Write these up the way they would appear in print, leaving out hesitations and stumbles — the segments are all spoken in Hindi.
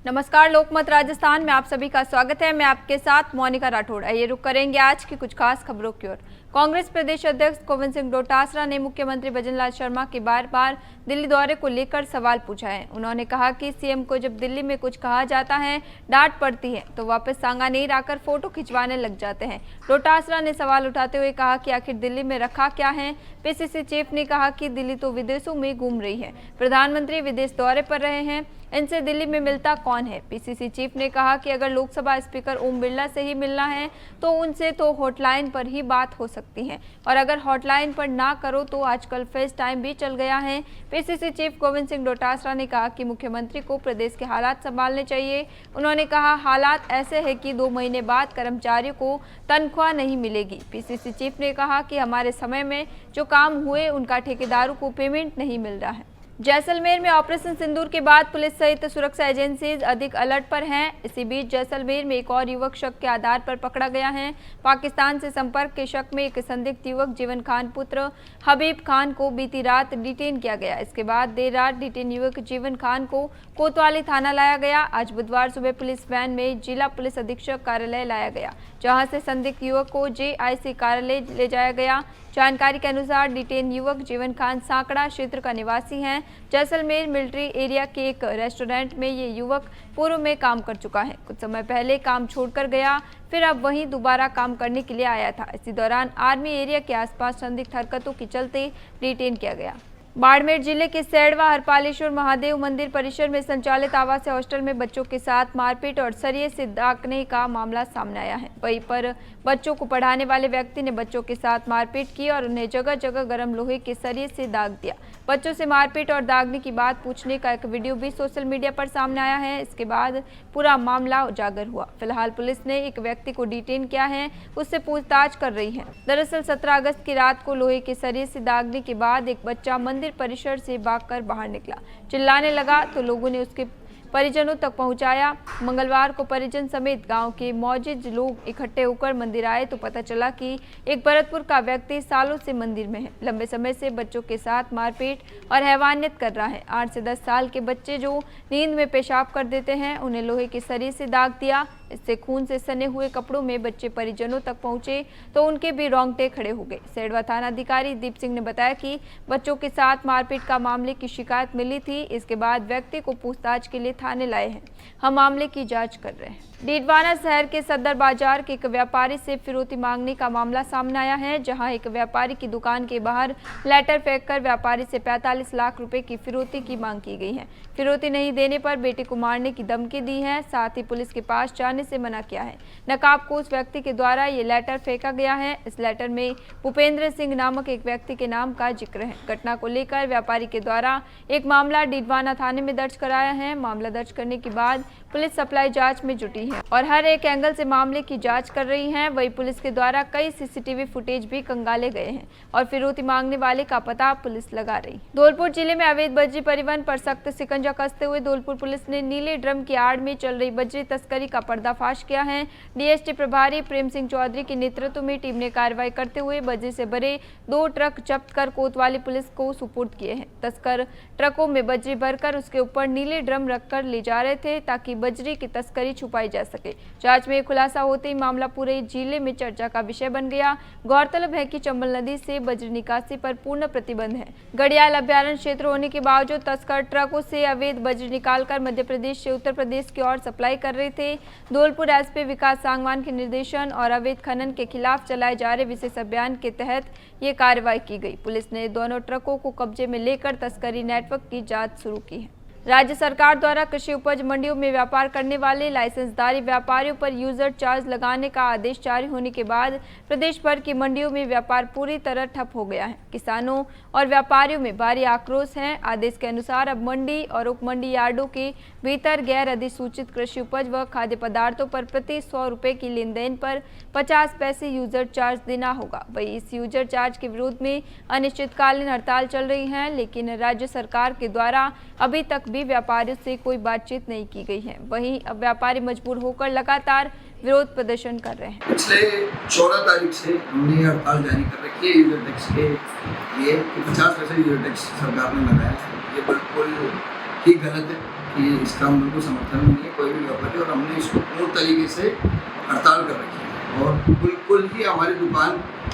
नमस्कार, लोकमत राजस्थान में आप सभी का स्वागत है। मैं आपके साथ मोनिका राठौड़। आइए रुक करेंगे आज की कुछ खास खबरों की ओर। कांग्रेस प्रदेश अध्यक्ष गोविंद सिंह डोटासरा ने मुख्यमंत्री भजनलाल शर्मा के बार बार दिल्ली दौरे को लेकर सवाल पूछा है। उन्होंने कहा कि सीएम को जब दिल्ली में कुछ कहा जाता है, डांट पड़ती है, तो वापस सांगानेर आकर फोटो खिंचवाने लग जाते हैं। डोटासरा ने सवाल उठाते हुए कहा कि आखिर दिल्ली में रखा क्या है। पीसीसी चीफ ने कहा कि दिल्ली तो विदेशों में घूम रही है, प्रधानमंत्री विदेश दौरे पर रहे हैं, इनसे दिल्ली में मिलता कौन है। पीसीसी चीफ ने कहा कि अगर लोकसभा स्पीकर ओम बिरला से ही मिलना है तो उनसे तो हॉटलाइन पर ही बात हो सकती है, और अगर हॉटलाइन पर ना करो तो आजकल फेस टाइम भी चल गया है। पीसीसी चीफ गोविंद सिंह डोटासरा ने कहा कि मुख्यमंत्री को प्रदेश के हालात संभालने चाहिए। उन्होंने कहा हालात ऐसे है कि 2 महीने बाद कर्मचारियों को तनख्वाह नहीं मिलेगी। पीसीसी चीफ ने कहा कि हमारे समय में जो काम हुए उनका ठेकेदारों को पेमेंट नहीं मिल रहा है। जैसलमेर में ऑपरेशन सिंदूर के बाद पुलिस सहित सुरक्षा एजेंसीज अधिक अलर्ट पर हैं। इसी बीच जैसलमेर में एक और युवक शक के आधार पर पकड़ा गया है। पाकिस्तान से संपर्क के शक में एक संदिग्ध युवक जीवन खान पुत्र हबीब खान को बीती रात डिटेन किया गया। इसके बाद देर रात डिटेन युवक जीवन खान को कोतवाली थाना लाया गया। आज बुधवार सुबह पुलिस वैन में जिला पुलिस अधीक्षक कार्यालय लाया गया, जहां से संदिग्ध युवक को जेआईसी कार्यालय ले जाया गया। जानकारी के अनुसार डिटेन युवक जीवन खान सांकड़ा क्षेत्र का निवासी है। जैसलमेर मिलिट्री एरिया के एक रेस्टोरेंट में ये युवक पूर्व में काम कर चुका है। कुछ समय पहले काम छोड़कर गया, फिर अब वहीं दोबारा काम करने के लिए आया था। इसी दौरान आर्मी एरिया के आसपास संदिग्ध हरकतों के चलते डिटेन किया गया। बाड़मेर जिले के सैड़वा हरपालेश्वर महादेव मंदिर परिसर में संचालित आवासीय हॉस्टल में बच्चों के साथ मारपीट और सरिये से दागने का मामला सामने आया है। वहीं पर बच्चों को पढ़ाने वाले व्यक्ति ने बच्चों के साथ मारपीट की और उन्हें जगह जगह गर्म लोहे के सरिये से दाग दिया। बच्चों से मारपीट और दागने की बात पूछने का एक वीडियो भी सोशल मीडिया पर सामने आया है। इसके बाद पूरा मामला उजागर हुआ। फिलहाल पुलिस ने एक व्यक्ति को डिटेन किया है, उससे पूछताछ कर रही है। दरअसल 17 अगस्त की रात को लोहे के सरिये से दागने के बाद एक बच्चा मंदिर परिसर से भागकर बाहर निकला, चिल्लाने लगा तो लोगों ने उसके परिजनों तक पहुंचाया। मंगलवार को परिजन समेत गांव के मौजूद लोग इकट्ठे होकर मंदिर आए तो पता चला कि एक भरतपुर का व्यक्ति सालों से मंदिर में है, लंबे समय से बच्चों के साथ मारपीट और हैवानियत कर रहा है। 8 से 10 साल के बच्चे जो नींद में पेशाब कर देते हैं, उन्हें लोहे के सरिये से दाग दिया। इससे खून से सने हुए कपड़ों में बच्चे परिजनों तक पहुंचे तो उनके भी रोंगटे खड़े हो गए। सैड़वा थाना अधिकारी दीप सिंह ने बताया कि बच्चों के साथ मारपीट का मामले की शिकायत मिली थी। इसके बाद व्यक्ति को पूछताछ के लिए थाने लाए हैं। हम मामले की जांच कर रहे हैं। डीडवाना शहर के सदर बाजार के एक व्यापारी से फिरौती मांगने का मामला सामने आया है, जहां एक व्यापारी की दुकान के बाहर लेटर फेंककर व्यापारी से 45 लाख रुपए की फिरौती की मांग की गई है। फिरौती नहीं देने पर बेटे को मारने की धमकी दी है, साथ ही पुलिस के पास जाने से मना किया है। नकाबपोश व्यक्ति के द्वारा ये लेटर फेंका गया है। इस लेटर में भूपेंद्र सिंह नामक एक व्यक्ति के नाम का जिक्र है। घटना को लेकर व्यापारी के द्वारा एक मामला डीडवाना थाने में दर्ज कराया है। मामला दर्ज करने के बाद पुलिस सप्लाई जांच में जुटी है और हर एक एंगल से मामले की जांच कर रही है। वही पुलिस के द्वारा कई सीसीटीवी फुटेज भी खंगाले गए हैं और फिरौती मांगने वाले का पता पुलिस लगा रही। धौलपुर जिले में अवैध बजरी परिवहन पर सख्त शिकंजा कसते हुए धौलपुर पुलिस ने नीले ड्रम की आड़ में चल रही बजरी तस्करी का पर्दाफाश किया है। डीएसटी प्रभारी प्रेम सिंह चौधरी के नेतृत्व में टीम ने कार्रवाई करते हुए बजरी से भरे 2 ट्रक जब्त कर कोतवाली पुलिस को सुपुर्द किए हैं। तस्कर ट्रकों में बजरी भरकर उसके ऊपर नीले ड्रम रखकर ले जा रहे थे ताकि बजरी की तस्करी छुपाई जा सके। जांच में खुलासा होते ही मामला पूरे जिले में चर्चा का विषय बन गया। गौरतलब है कि चंबल नदी से बजरी निकासी पर पूर्ण प्रतिबंध है। घड़ियाल अभ्यारण्य क्षेत्र होने के बावजूद तस्कर ट्रकों से अवैध बजरी निकालकर मध्य प्रदेश से उत्तर प्रदेश की ओर सप्लाई कर रहे थे। धौलपुर एसपी विकास सांगवान के निर्देशन और अवैध खनन के खिलाफ चलाए जा रहे विशेष अभियान के तहत ये कार्रवाई की गई। पुलिस ने दोनों ट्रकों को कब्जे में लेकर तस्करी नेटवर्क की जाँच शुरू की है। राज्य सरकार द्वारा कृषि उपज मंडियों में व्यापार करने वाले लाइसेंसधारी व्यापारियों पर यूजर चार्ज लगाने का आदेश जारी होने के बाद प्रदेश भर की मंडियों में व्यापार पूरी तरह ठप हो गया है। किसानों और व्यापारियों में भारी आक्रोश है। आदेश के अनुसार अब मंडी और उप मंडी यार्डों के भीतर गैर अधिसूचित कृषि उपज व खाद्य पदार्थों पर प्रति 100 रुपये की लेन देन पर 50 पैसे यूजर चार्ज देना होगा। वही इस यूजर चार्ज के विरोध में अनिश्चितकालीन हड़ताल चल रही है, लेकिन राज्य सरकार के द्वारा अभी तक भी व्यापारियों से कोई बातचीत नहीं की गई है। वहीं अब व्यापारी मजबूर होकर लगातार विरोध प्रदर्शन कर रहे हैं। पिछले 14 तारीख से हमने हड़ताल जारी कर रखी है यूजर टैक्स के लिए। 50 पैसे यूजर टैक्स सरकार ने लगाया है। ये बिल्कुल ही गलत है। कि इसका हम बिल्कुल समर्थन नहीं है कोई भी व्यापारी, और हमने इसको पूर्ण तरीके से हड़ताल कर रखी है और बिल्कुल ही हमारी दुकान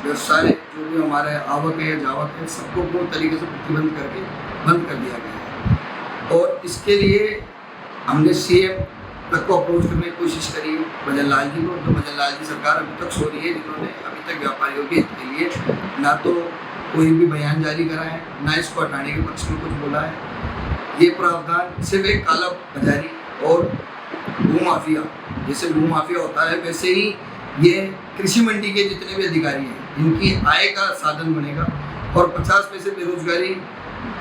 व्यवसाय जो भी हमारे आवक है जावक है सबको पूर्ण तरीके से प्रतिबंध करके बंद कर दिया गया है। और इसके लिए हमने सीएम तक को अप्रोच करने की कोशिश करी भजन लाल जी को, तो भजन लाल जी सरकार अभी तक सो रही है, जिन्होंने अभी तक व्यापारियों के हित के लिए ना तो कोई भी बयान जारी करा है, ना इसको हटाने के पक्ष में कुछ बोला है। ये प्रावधान सिर्फ एक काला बाजारी और भू माफिया, जैसे भू माफिया होता है वैसे ही ये कृषि मंडी के जितने भी अधिकारी हैं इनकी आय का साधन बनेगा। और 50 पैसे बेरोजगारी,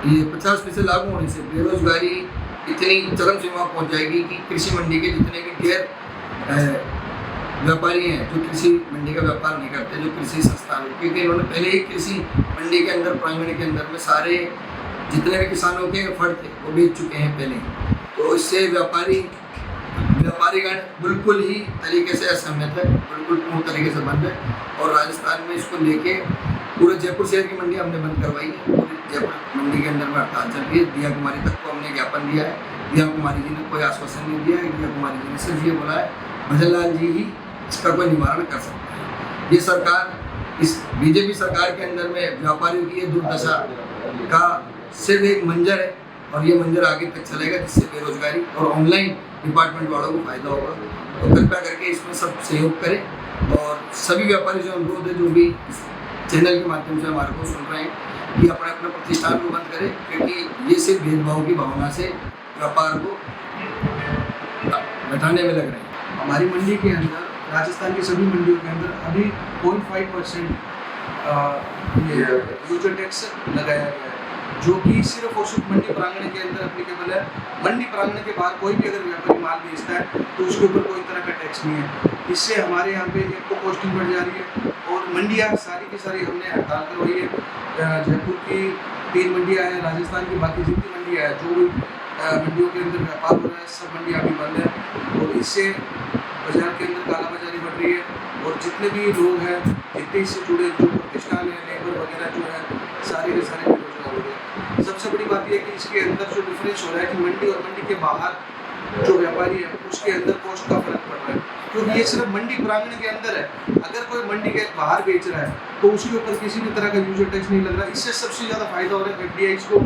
ये 50 पैसे लागू होने से बेरोजगारी इतनी चरम सीमा पहुंच जाएगी कि कृषि मंडी के जितने भी गैर व्यापारी हैं जो कृषि मंडी का व्यापार नहीं करते, जो कृषि संस्थान, क्योंकि इन्होंने पहले ही कृषि मंडी के अंदर प्राइमरी के अंदर में सारे जितने भी किसानों के फंड थे वो बेच चुके हैं पहले, तो इससे व्यापारीगण बिल्कुल ही तरीके से असहमत है, बिल्कुल पूर्ण तरीके से बंद है। और राजस्थान में इसको लेके पूरे जयपुर शहर की मंडी हमने बंद करवाई है, पूरी जयपुर मंडी के अंदर में हड़ताल चल रही है। दिया कुमारी तक को हमने ज्ञापन दिया है, दिया कुमारी जी ने कोई आश्वासन नहीं दिया है। दिया कुमारी जी ने सिर्फ ये बोला है भजन लाल जी ही इसका कोई निवारण कर सकते हैं। ये सरकार, इस बीजेपी सरकार के अंदर में व्यापारियों की ये दुर्दशा का सिर्फ एक मंजर है और ये मंजर आगे तक चलेगा, जिससे बेरोजगारी और ऑनलाइन डिपार्टमेंट वालों को फायदा होगा। तो कृपया करके इसमें सब सहयोग करें और सभी व्यापारी जो अनुरोध है, जो भी चैनल के माध्यम से हमारे को सुन रहे हैं, कि अपना अपना प्रतिष्ठान को बंद करें, क्योंकि ये सिर्फ भेदभाव की भावना से व्यापार को बैठाने में लग रहे हैं। हमारी मंडी के अंदर, राजस्थान की सभी मंडियों के अंदर अभी 0.5% यूजर टैक्स लगाया गया है, जो कि सिर्फ और सिर्फ मंडी प्रांगण के अंदर एप्लीकेबल है। मंडी प्रांगण के बाहर कोई भी अगर व्यापारी माल बेचता है तो उसके ऊपर कोई तरह का टैक्स नहीं है। इससे हमारे यहाँ पे एक तो कॉस्टिंग बढ़ जा रही है और मंडियाँ सारी की सारी हमने हड़ताल करवाई है। जयपुर की 3 मंडियाँ हैं, राजस्थान की बाकी जितनी मंडियाँ हैं, जो भी मंडियों के अंदर व्यापार हो रहा है, सब मंडियाँ अभी बंद है। और इससे बाजार के अंदर कालाबाजारी बढ़ रही है और जितने भी लोग हैं, जितने इससे जुड़े जो प्रतिष्ठान है, लेबर वगैरह जो है, सारे के सारे बेरोजगार हो गए। सबसे बड़ी बात यह है कि इसके अंदर जो डिफरेंस हो रहा है कि मंडी और मंडी के बाहर जो व्यापारी है उसके अंदर कॉस्ट का फर्क पड़ रहा है, क्योंकि ये सिर्फ मंडी प्रांगण के अंदर है। अगर कोई मंडी के बाहर बेच रहा है तो उसके ऊपर किसी भी तरह का यूजर टैक्स नहीं लग रहा। इससे सबसे ज़्यादा फायदा हो रहा है एफडीआईज को,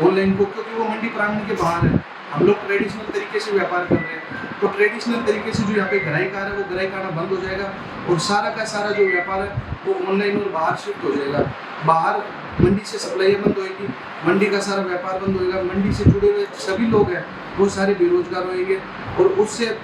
ऑनलाइन को, क्योंकि वो मंडी प्रांगण के बाहर है। हम लोग ट्रेडिशनल तरीके से व्यापार कर रहे हैं, तो ट्रेडिशनल तरीके से जो यहाँ पे ग्राहक आ रहा है वो ग्राहक आना बंद हो जाएगा और सारा का सारा जो व्यापार है वो ऑनलाइन और बाहर शिफ्ट हो जाएगा। बाहर मंडी से सप्लाई बंद होएगी, मंडी का सारा व्यापार बंद होएगा, मंडी से जुड़े हुए सभी लोग हैं वो सारे बेरोजगार होंगे और उससे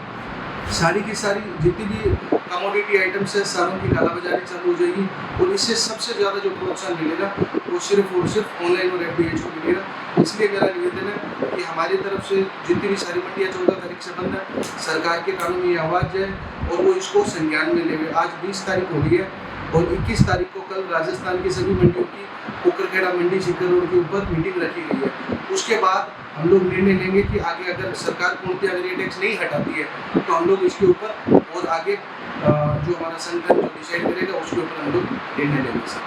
सारी की सारी जितनी भी कमोडिटी आइटम्स है सारों की कालाबाजारी चालू हो जाएगी। और इससे सबसे ज़्यादा जो प्रोत्साहन मिलेगा वो सिर्फ और सिर्फ ऑनलाइन और एफडीआईज को मिलेगा। इसलिए मेरा निवेदन है कि हमारी तरफ से जितनी भी सारी मंडियाँ 14 तारीख से बंद है, सरकार के कानों में ये आवाज़ है और वो इसको संज्ञान में ले। आज 20 तारीख हो गई है और 21 तारीख को कल राजस्थान की सभी मंडियों की कुकरखेड़ा मंडी सीकर रोड के ऊपर मीटिंग रखी गई है। उसके बाद हम लोग निर्णय लेंगे कि आगे अगर सरकार पूर्णतः अगर ये टैक्स नहीं हटाती है तो हम लोग इसके ऊपर और आगे जो हमारा संगठन जो डिसाइड करेगा उसके ऊपर हम लोग निर्णय लेंगे सर।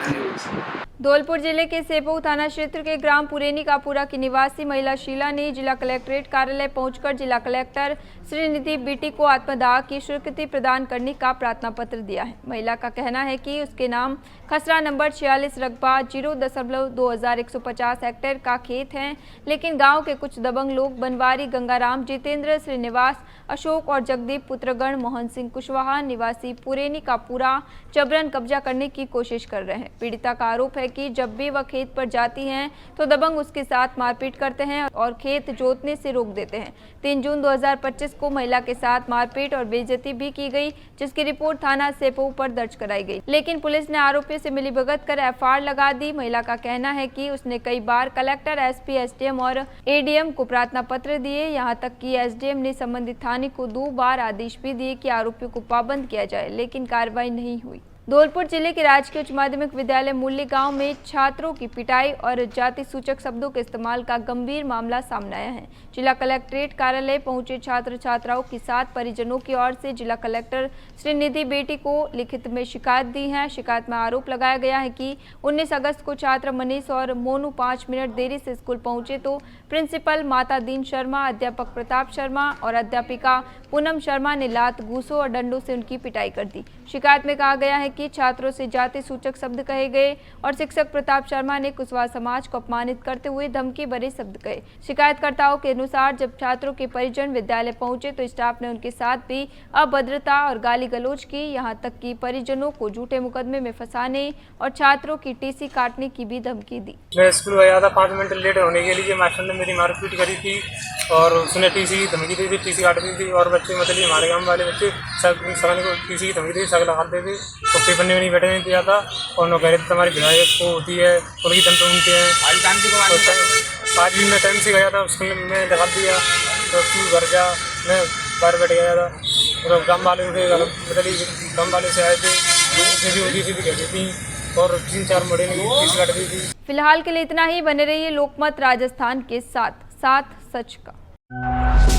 धन्यवाद सर। धौलपुर जिले के सेपऊ थाना क्षेत्र के ग्राम पुरेनी कापुरा की निवासी महिला शीला ने जिला कलेक्ट्रेट कार्यालय पहुंचकर जिला कलेक्टर श्रीनिधि बीटी को आत्मदाह की स्वीकृति प्रदान करने का प्रार्थना पत्र दिया है। महिला का कहना है कि उसके नाम खसरा नंबर 46 रकबा 0.2150 हेक्टेयर का खेत है, लेकिन गांव के कुछ दबंग लोग बनवारी गंगाराम, जितेंद्र, श्रीनिवास, अशोक और जगदीप पुत्रगण मोहन सिंह कुशवाहा निवासी पुरेनी कापुरा जबरन कब्जा करने की कोशिश कर रहे हैं। पीड़िता का आरोप है कि जब भी वह खेत पर जाती हैं तो दबंग उसके साथ मारपीट करते हैं और खेत जोतने से रोक देते हैं। 3 जून 2025 को महिला के साथ मारपीट और बेइज्जती भी की गई, जिसकी रिपोर्ट थाना सेपऊ पर दर्ज कराई गई, लेकिन पुलिस ने आरोपी से मिलीभगत कर एफआईआर लगा दी। महिला का कहना है कि उसने कई बार कलेक्टर, एसपी, एसडीएम और एडीएम को प्रार्थना पत्र दिए, यहाँ तक कि एसडीएम ने संबंधित थाने को 2 बार आदेश भी दिए कि आरोपियों को पाबंद किया जाए, लेकिन कार्रवाई नहीं हुई। धौलपुर जिले के राजकीय उच्च माध्यमिक विद्यालय मूल्य गांव में छात्रों की पिटाई और जाति सूचक शब्दों के इस्तेमाल का गंभीर मामला सामने आया है। जिला कलेक्ट्रेट कार्यालय पहुंचे छात्र छात्राओं की 7 परिजनों की ओर से जिला कलेक्टर श्रीनिधि बेटी को लिखित में शिकायत दी है। शिकायत में आरोप लगाया गया है कि 19 अगस्त को छात्र मनीष और मोनू 5 मिनट देरी से स्कूल पहुंचे तो प्रिंसिपल माता दीन शर्मा, अध्यापक प्रताप शर्मा और अध्यापिका पूनम शर्मा ने लात, घूसों और डंडों से उनकी पिटाई कर दी। शिकायत में कहा गया है कि छात्रों से जाति सूचक शब्द कहे गए और शिक्षक प्रताप शर्मा ने कुशवाहा समाज को अपमानित करते हुए धमकी भरे शब्द कहे। शिकायतकर्ताओं के अनुसार जब छात्रों के परिजन विद्यालय पहुंचे तो स्टाफ ने उनके साथ भी अभद्रता और गाली गलौज की, यहां तक कि परिजनों को झूठे मुकदमे में फंसाने और छात्रों की टीसी काटने की भी धमकी दी। मैं स्कूल गया था 5 मिनट लेट होने के लिए मास्टर ने मेरी मारपीट करी थी और उसने टीसी की धमकी दी थी, टीसी काट दी थी। और बच्चे मतलब हमारे गांव वाले बच्चे सगन को टीसी की धमकी दी, सगल लगाते थे तो पेपर में नहीं बैठने दिया था और वो कह रहे थे तुम्हारी विधायक को होती है, उनकी दम तो उनके हैं। 5 दिन में टाइम से गया था स्कूल में लगा दिया तो तू घर जा, मैं बाहर बैठ गया था और गाँव वाले से गाँव वाले से आए थे, उनकी भी कहती थी और 3-4 मोड़े ने टीसी काट दी थी। फिलहाल के लिए इतना ही। बने रहिए लोकमत राजस्थान के साथ सच का।